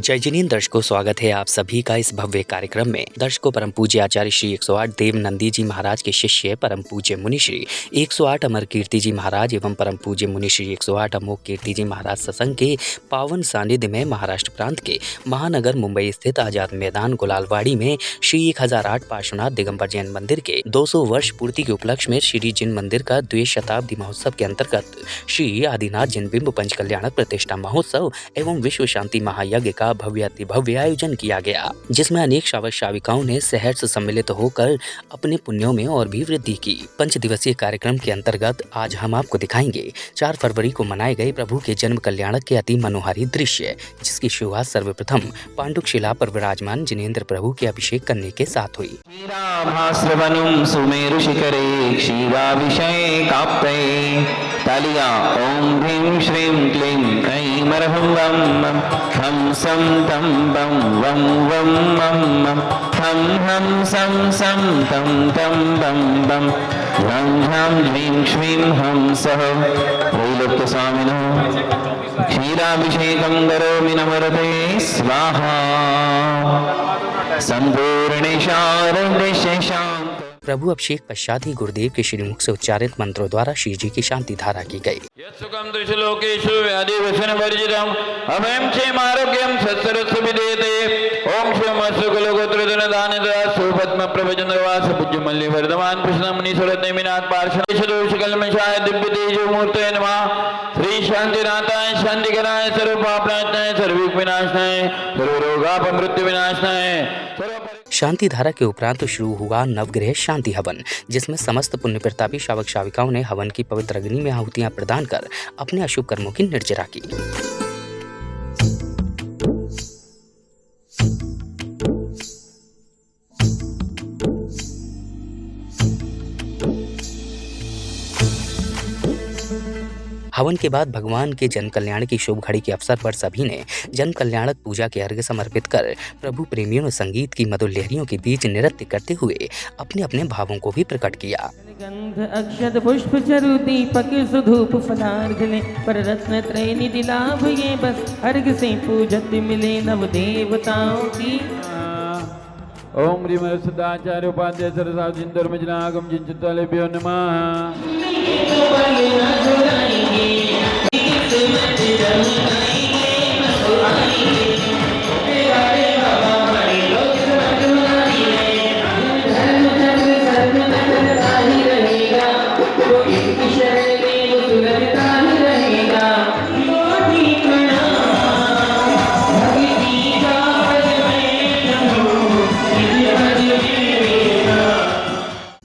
जय जिनेंद्र दर्शकों, स्वागत है आप सभी का इस भव्य कार्यक्रम में। दर्शकों, परम पूज्य आचार्य श्री 108 देव नंदी जी महाराज के शिष्य परम पूज्य मुनि श्री 108 अमर कीर्ति जी महाराज एवं परम पूज्य मुनि श्री 108 अमोघ कीर्ति जी महाराज सत्संग के पावन सानिध्य में महाराष्ट्र प्रांत के महानगर मुंबई स्थित आजाद मैदान गुलालवाड़ी में श्री 1008 पार्श्वनाथ दिगंबर जैन मंदिर के 200 वर्ष पूर्ति के उपलक्ष्य में श्री जिन मंदिर का द्वे शताब्दी महोत्सव के अंतर्गत श्री आदिनाथ जिन बिंब पंच कल्याणक प्रतिष्ठा महोत्सव एवं विश्व शांति महायज्ञ का भव्य आयोजन किया गया, जिसमें अनेक श्रावक श्राविकाओं ने सहर्ष सम्मिलित होकर अपने पुण्यों में और भी वृद्धि की। 5 दिवसीय कार्यक्रम के अंतर्गत आज हम आपको दिखाएंगे 4 फरवरी को मनाए गए प्रभु के जन्म कल्याणक के अति मनोहारी दृश्य, जिसकी शुरुआत सर्वप्रथम पांडुक शिला पर विराजमान जिनेंद्र प्रभु के अभिषेक करने के साथ हुई। ओम ह्रीं श्रीं क्लीं ऐं मरहं वं हम सं तं बं वं वं मं हम हम सं तं तं बं बं ह्रं ह्रां ह्रीं श्रीं हं सः त्रैलोक्यस्वामिनः क्षीराभिषेकं करोमि नमरते स्वाहा संपूर्णे शारदे शांत। प्रभु अभिषेक पश्चात ही गुरुदेव के श्रीमुख से उच्चारित मंत्रों द्वारा श्री जी की शांति धारा की गई। यत्सुखं त्रिशलोकेषु व्याधिवसनवर्जितम् अभयं क्षेमारोग्यं सत्सरस्वविदेते। ओम शिवमस्तुकुलगोत्रधनदानदासु पद्मप्रभजनवास पूज्यमल्लिवर्धमान कृष्णमुनीश्वरतेमिनाथ पार्षदोषकल्मषाय दिव्यतेजोमूर्तये नमः। श्री शांतिनाथाय शांतिकराय सर्वपापनाशनाय सर्वविघ्नविनाशनाय सर्वरोगापमृत्युविनाशनाय। शांति धारा के उपरांत शुरू हुआ नवग्रह शांति हवन, जिसमें समस्त पुण्य प्रतापी श्रावक श्राविकाओं ने हवन की पवित्र अग्नि में आहुतियां प्रदान कर अपने अशुभ कर्मों की निर्जरा की। हवन के बाद भगवान के जन्म कल्याण की शुभ घड़ी के अवसर पर सभी ने जन्म कल्याणक पूजा के अर्घ्य समर्पित कर प्रभु प्रेमियों ने संगीत की मधुर लहरियों के बीच नृत्य करते हुए अपने अपने भावों को भी प्रकट किया। गंध अक्षत पुष्प चरु दीपक सुधूप फलार्घ्य पर रत्न त्रय निधि लाभ ये बस अर्घ से पूजत मिले नव देवताओं की। ओम ह्रीं सदाचार्य उपाध्याय सरसा जिंदर्मजनागम जिंचितलेभ्यो नमः।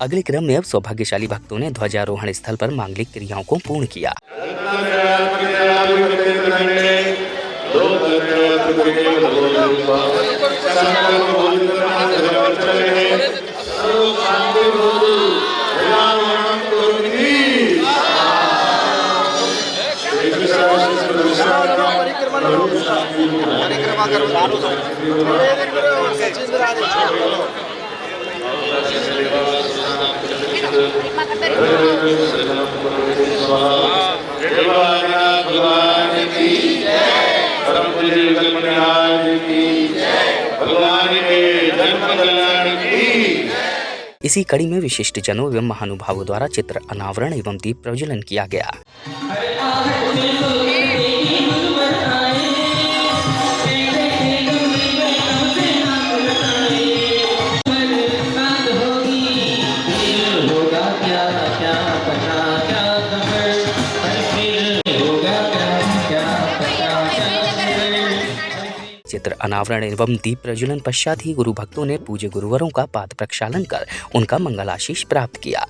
अगले क्रम में अब सौभाग्यशाली भक्तों ने ध्वजारोहण स्थल पर मांगलिक क्रियाओं को पूर्ण किया। इसी कड़ी में विशिष्ट जनों एवं महानुभावों द्वारा चित्र अनावरण एवं दीप प्रज्वलन किया गया। चित्र अनावरण एवं दीप प्रज्वलन पश्चात ही गुरु भक्तों ने पूज्य गुरुवरों का पाद प्रक्षालन कर उनका मंगलाशीष प्राप्त किया।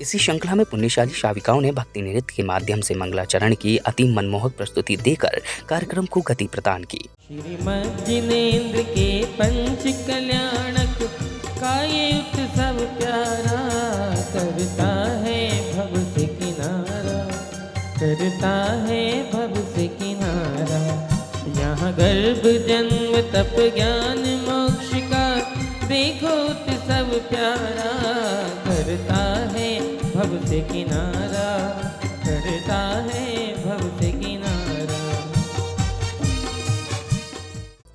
इसी श्रृंखला में पुण्यशाली श्राविकाओं ने भक्ति नृत्य के माध्यम से मंगलाचरण की अति मनमोहक प्रस्तुति देकर कार्यक्रम को गति प्रदान की। श्रीमद् जिनेंद्र के पंच कल्याणक का ये उत्सव प्यारा करता है भव से किनारा। करता है भव से किनारा। यहाँ गर्भ जन्म तप ज्ञान मोक्ष का देखो तो सब प्यारा। करता है भव से किनारा, करता है भव से किनारा।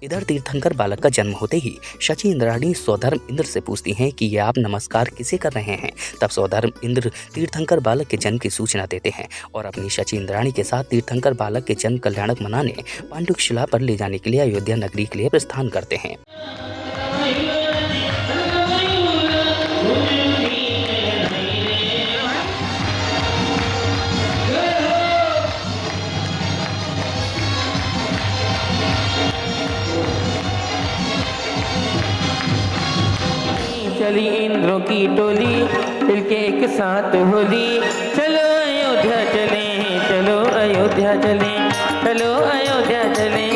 इधर तीर्थंकर बालक का जन्म होते ही शची इंद्राणी सौधर्म इंद्र से पूछती हैं कि ये आप नमस्कार किसे कर रहे हैं। तब सौधर्म इंद्र तीर्थंकर बालक के जन्म की सूचना देते हैं और अपनी शची इंद्राणी के साथ तीर्थंकर बालक के जन्म कल्याणक मनाने पांडुक शिला पर ले जाने के लिए अयोध्या नगरी के लिए प्रस्थान करते हैं। चली इंद्रों की टोली मिलके एक साथ होली। चलो अयोध्या चले, चलो अयोध्या चले, चलो अयोध्या चले,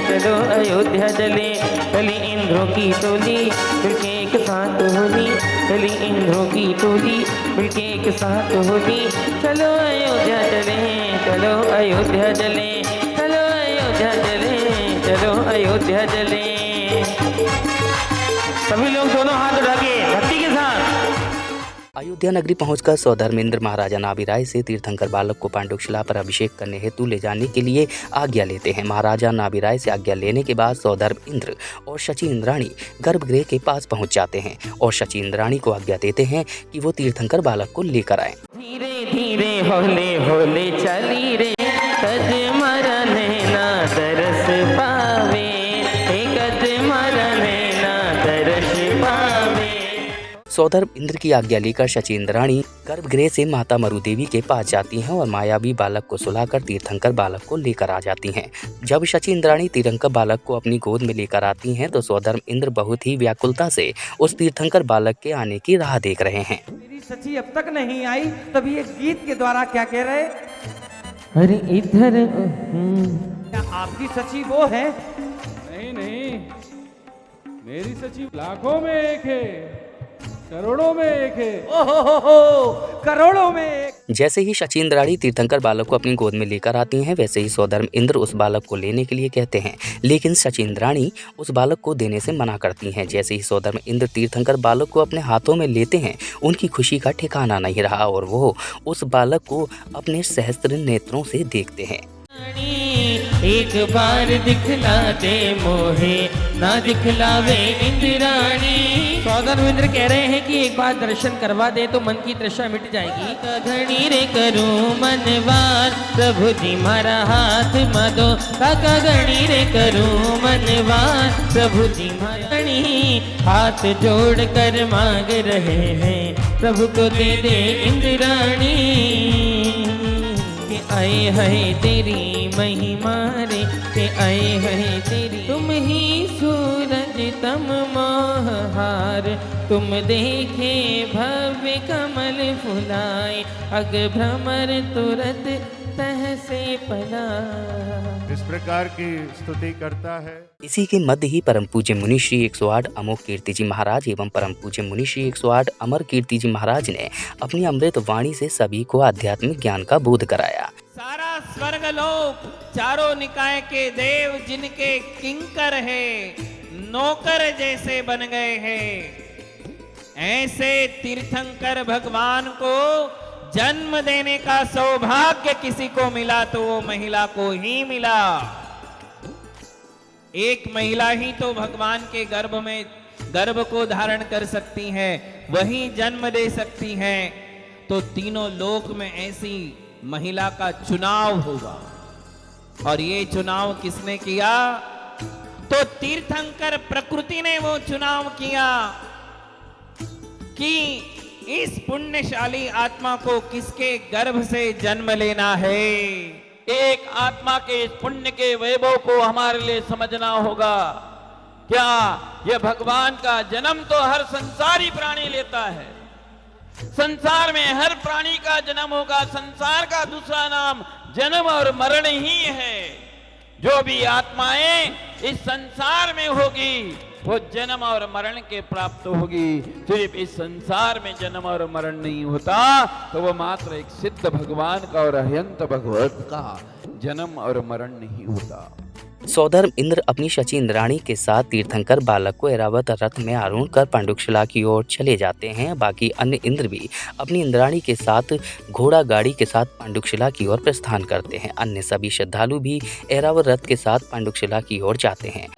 चलो अयोध्या चले। चली इंद्रों की टोली मिलके एक साथ होली, चली इंद्रों की टोली मिलके एक साथ होली। चलो अयोध्या चले, चलो अयोध्या चले, चलो अयोध्या चले, चलो अयोध्या चले। सभी लोग दोनों हाथ उठा के भक्ति के साथ। अयोध्या नगरी पहुंचकर सौधर्मेंद्र महाराजा नाभिराय से तीर्थंकर बालक को पांडुक शिला पर अभिषेक करने हेतु ले जाने के लिए आज्ञा लेते हैं। महाराजा नाभिराय से आज्ञा लेने के बाद सौधर्म इंद्र और शची इंद्राणी गर्भगृह के पास पहुंच जाते हैं और शची इंद्राणी को आज्ञा देते हैं कि वो तीर्थंकर बालक को लेकर आए। धीरे धीरे होले होले चली रे, कद मरने ना तरस पावे, कद मरने ना तरस पावे। सौधर्म इंद्र की आज्ञा लेकर शची इंद्राणी गर्भगृह से माता मरुदेवी के पास जाती हैं और मायावी बालक को सुलाकर तीर्थंकर बालक को लेकर आ जाती हैं। जब शची इंद्राणी तीर्थंकर बालक को अपनी गोद में लेकर आती हैं तो सौधर्म इंद्र बहुत ही व्याकुलता से उस तीर्थंकर बालक के आने की राह देख रहे हैं। मेरी सची अब तक नहीं आई, तभी ये गीत के द्वारा क्या कह रहे? अरे इधर क्या आपकी सची वो है? नहीं नहीं, मेरी सचिव लाखों में एक है, करोड़ों में एक है। ओहो, करोड़ों में एक। जैसे ही शची इंद्राणी तीर्थंकर बालक को अपनी गोद में लेकर आती हैं वैसे ही सौधर्म इंद्र उस बालक को लेने के लिए कहते हैं, लेकिन शची इंद्राणी उस बालक को देने से मना करती हैं। जैसे ही सौधर्म इंद्र तीर्थंकर बालक को अपने हाथों में लेते हैं उनकी खुशी का ठिकाना नहीं रहा और वो उस बालक को अपने सहस्त्र नेत्रों से देखते हैं। एक बार दिखला दे मोहे, ना दिखलावे इंद्राणी। सौधर्म इंद्र कह रहे हैं कि एक बार दर्शन करवा दे तो मन की तृष्णा मिट जाएगी। घड़ी रे करूं मनवार, प्रभु जी मारा हाथ मदो। काका घड़ी रे करूं मनवार, प्रभु जी मारा हाथ जोड़ कर मांग रहे हैं, प्रभु को दे दे इंद्राणी। आए है तेरी महिमा रे, के आए है तेरी। तुम ही सूरज तम मोहहार, तुम देखे भव्य कमल फुलाए। अग भ्रमर तुरत तह से पला। इस प्रकार की स्तुति करता है। इसी के मध्य ही परम पूज्य मुनि श्री 108 अमोघ कीर्ति जी महाराज एवं परम पूज्य मुनि श्री 108 अमर कीर्ति जी महाराज ने अपनी अमृत वाणी से सभी को आध्यात्मिक ज्ञान का बोध कराया। सारा स्वर्ग लोक, चारों निकाय के देव जिनके किंकर है, नौकर जैसे बन गए हैं, ऐसे तीर्थंकर भगवान को जन्म देने का सौभाग्य किसी को मिला तो वो महिला को ही मिला। एक महिला ही तो भगवान के गर्भ को धारण कर सकती है, वही जन्म दे सकती है। तो तीनों लोक में ऐसी महिला का चुनाव होगा। और ये चुनाव किसने किया? तो तीर्थंकर प्रकृति ने वो चुनाव किया कि इस पुण्यशाली आत्मा को किसके गर्भ से जन्म लेना है। एक आत्मा के इस पुण्य के वैभव को हमारे लिए समझना होगा। क्या यह भगवान का जन्म तो हर संसारी प्राणी लेता है, संसार में हर प्राणी का जन्म होगा। संसार का दूसरा नाम जन्म और मरण ही है। जो भी आत्माएं इस संसार में होगी वो जन्म और मरण के प्राप्त होगी। सिर्फ इस संसार में जन्म और मरण नहीं होता तो वो मात्र एक सिद्ध भगवान का और अहंत भगवत का जन्म और मरण नहीं होता। सौधर्म इंद्र अपनी शची इंद्राणी के साथ तीर्थंकर बालक को ऐरावत रथ में आरूढ़ कर पांडुशिला की ओर चले जाते हैं। बाकी अन्य इंद्र भी अपनी इंद्राणी के साथ घोड़ा गाड़ी के साथ पांडुशिला की ओर प्रस्थान करते हैं। अन्य सभी श्रद्धालु भी ऐरावत रथ के साथ पांडुशिला की ओर जाते हैं।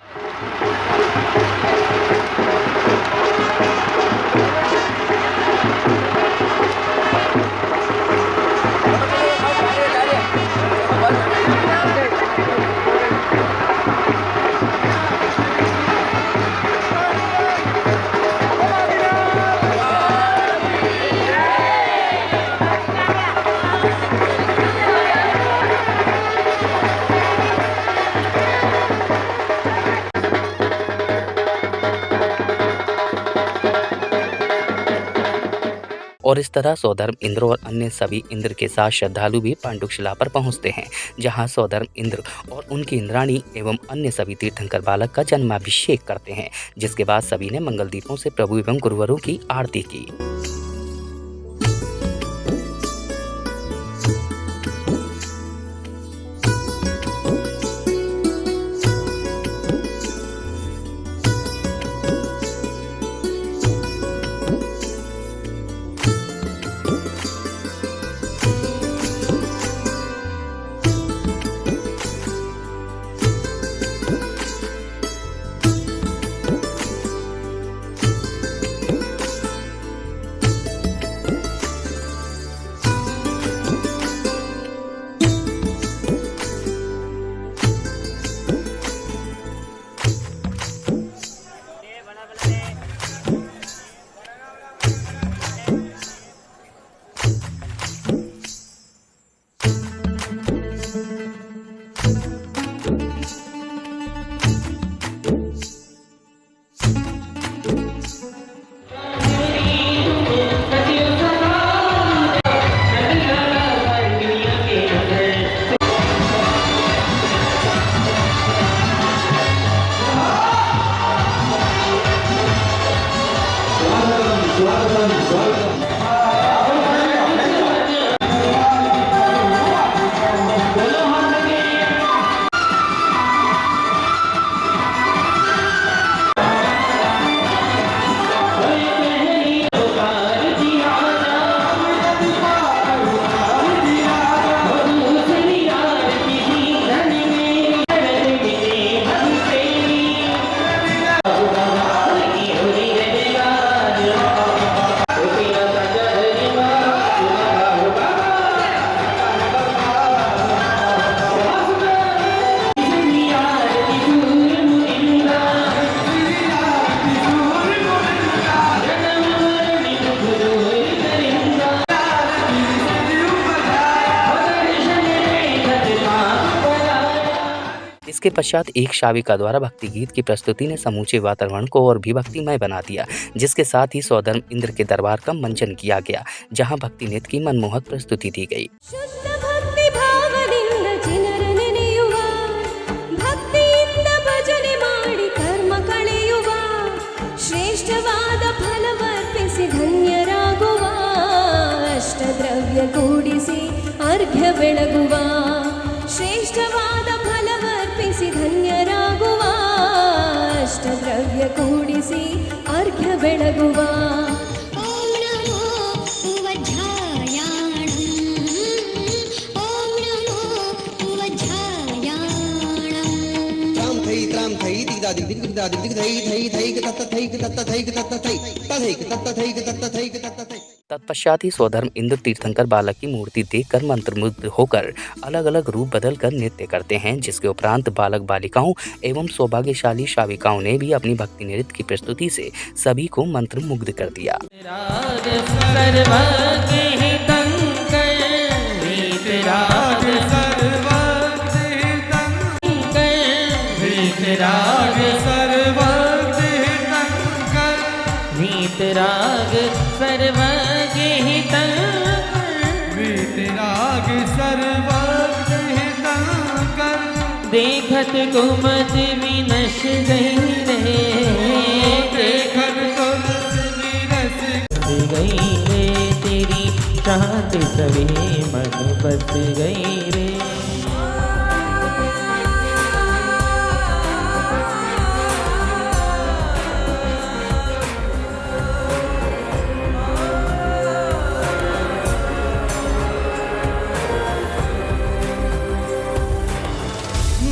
और इस तरह सौधर्म इंद्र और अन्य सभी इंद्र के साथ श्रद्धालु भी पांडुशिला पर पहुंचते हैं, जहां सौधर्म इंद्र और उनकी इंद्राणी एवं अन्य सभी तीर्थंकर बालक का जन्माभिषेक करते हैं, जिसके बाद सभी ने मंगल दीपों से प्रभु एवं गुरुवरों की आरती की। इसके पश्चात एक शाविका द्वारा भक्ति गीत की प्रस्तुति ने समूचे वातावरण को और भी भक्तिमय बना दिया, जिसके साथ ही सौधर्म इंद्र के दरबार का मंचन किया गया, जहां भक्ति नृत्य की मनमोहक प्रस्तुति दी गई। ಶ್ರೇಷ್ಠವಾದ ಫಲವರ್ಪಿಸಿ ಧನ್ಯರಾಗುವ, ಅಷ್ಟದ್ರವ್ಯ ಕೂಡಿಸಿ ಅರ್ಘ್ಯ ಬೆಳಗುವ, ಶ್ರೇಷ್ಠವಾದ ಫಲವರ್ಪಿಸಿ ಧನ್ಯರಾಗುವ, ಅಷ್ಟದ್ರವ್ಯ ಕೂಡಿಸಿ ಅರ್ಘ್ಯ ಬೆಳಗುವ. ಓಂ ನಮೋ ವಜ್ರಾಯಾಣಂ, ಓಂ ನಮೋ ವಜ್ರಾಯಾಣಂ. ತ್ರಾಂ ಥೈ ತ್ರಾಂ ಥೈ ದಿಗ್ದಾದಿ ದಿಗ್ದಾದಿ ದಿಗ್ಧೈ ಥೈ ಥೈ ತತ್ತ ಥೈ ತತ್ತ ಥೈ ತತ್ತ ಥೈ ತಥೈ ತತ್ತ ಥೈ ತತ್ತ ಥೈ ತತ್ತ ಥೈ. तत्पश्चात ही सौधर्म इंद्र तीर्थंकर बालक की मूर्ति देखकर मंत्रमुग्ध होकर अलग अलग रूप बदलकर नृत्य करते हैं, जिसके उपरांत बालक बालिकाओं एवं सौभाग्यशाली शाविकाओं ने भी अपनी भक्ति नृत्य की प्रस्तुति से सभी को मंत्रमुग्ध कर दिया। वीतराग सर्वज्ञ वीतराग सर्वज्ञ हितंकर, देखत कुमत विनश गई रे, देखन तुलसी रस गई रे तेरी चाहत सभी मन बस गई रे।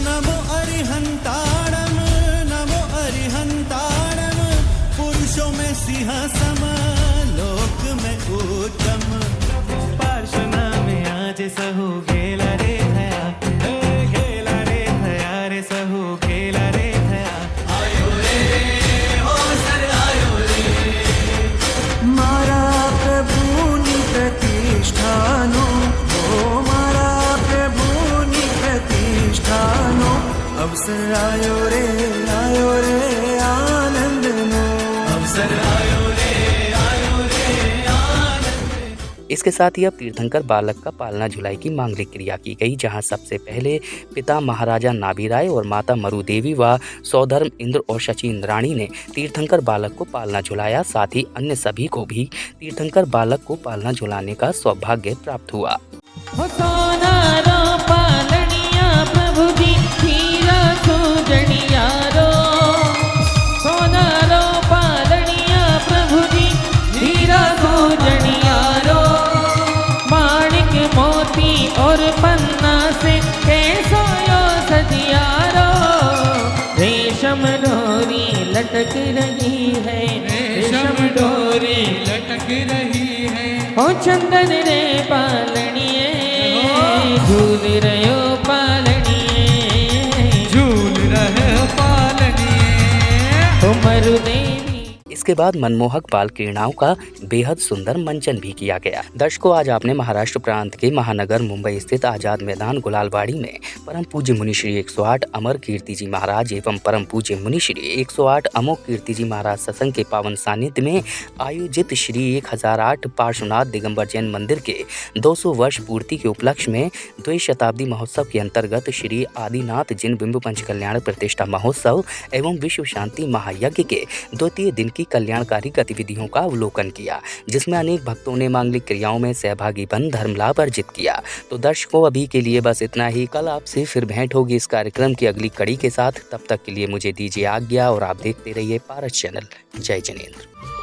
नमो अरिहंताणम नमो अरिहंताणम पुरुषों में सिंह सम लोक में उत्तम पार्श्वना में आज सहु गेला रे थया रे सहु गेला रे थया आयो रे ओ सर आयो रे मारा प्रभुनी प्रतिष्ठानो ओ मारा प्रभुनी प्रतिष्ठानो अवसर आयो रे आनंदनो अवसर आयो रे इसके साथ ही अब तीर्थंकर बालक का पालना झुलाई की मांगलिक क्रिया की गई, जहां सबसे पहले पिता महाराजा नाभिराय और माता मरुदेवी व सौधर्म इंद्र और शची इंद्राणी ने तीर्थंकर बालक को पालना झुलाया। साथ ही अन्य सभी को भी तीर्थंकर बालक को पालना झुलाने का सौभाग्य प्राप्त हुआ। प्रभु जी हीरा सूजनिया रो सोना रो पालनिया प्रभु जी हीरा सूजनिया रो माणिक मोती और पन्ना से कैसो यो सजिया रो रेशम डोरी लटक रही है रेशम डोरी लटक रही है ओ चंदन रे पालनिए झूल रहो इसके बाद मनमोहक बाल क्रीड़ाओं का बेहद सुंदर मंचन भी किया गया। दर्शकों, आज आपने महाराष्ट्र प्रांत के महानगर मुंबई स्थित आजाद मैदान गुलालवाड़ी में परम पूज्य मुनिश्री 108 अमर कीर्ति जी महाराज एवं परम पूज्य मुनिश्री 108 अमोघ कीर्ति जी महाराज सत्संग के पावन सानिध्य में आयोजित श्री 1008 पार्श्वनाथ दिगंबर जैन मंदिर के 200 वर्ष पूर्ति के उपलक्ष्य में द्वि शताब्दी महोत्सव के अंतर्गत श्री आदिनाथ जिन बिंब पंच कल्याण प्रतिष्ठा महोत्सव एवं विश्व शांति महायज्ञ के द्वितीय दिन की कल्याणकारी गतिविधियों का अवलोकन किया, जिसमें अनेक भक्तों ने मांगलिक क्रियाओं में सहभागी बन धर्म लाभ अर्जित किया। तो दर्शकों, अभी के लिए बस इतना ही। कल आपसे फिर भेंट होगी इस कार्यक्रम की अगली कड़ी के साथ। तब तक के लिए मुझे दीजिए आज्ञा और आप देखते रहिए पारस चैनल। जय जिनेंद्र।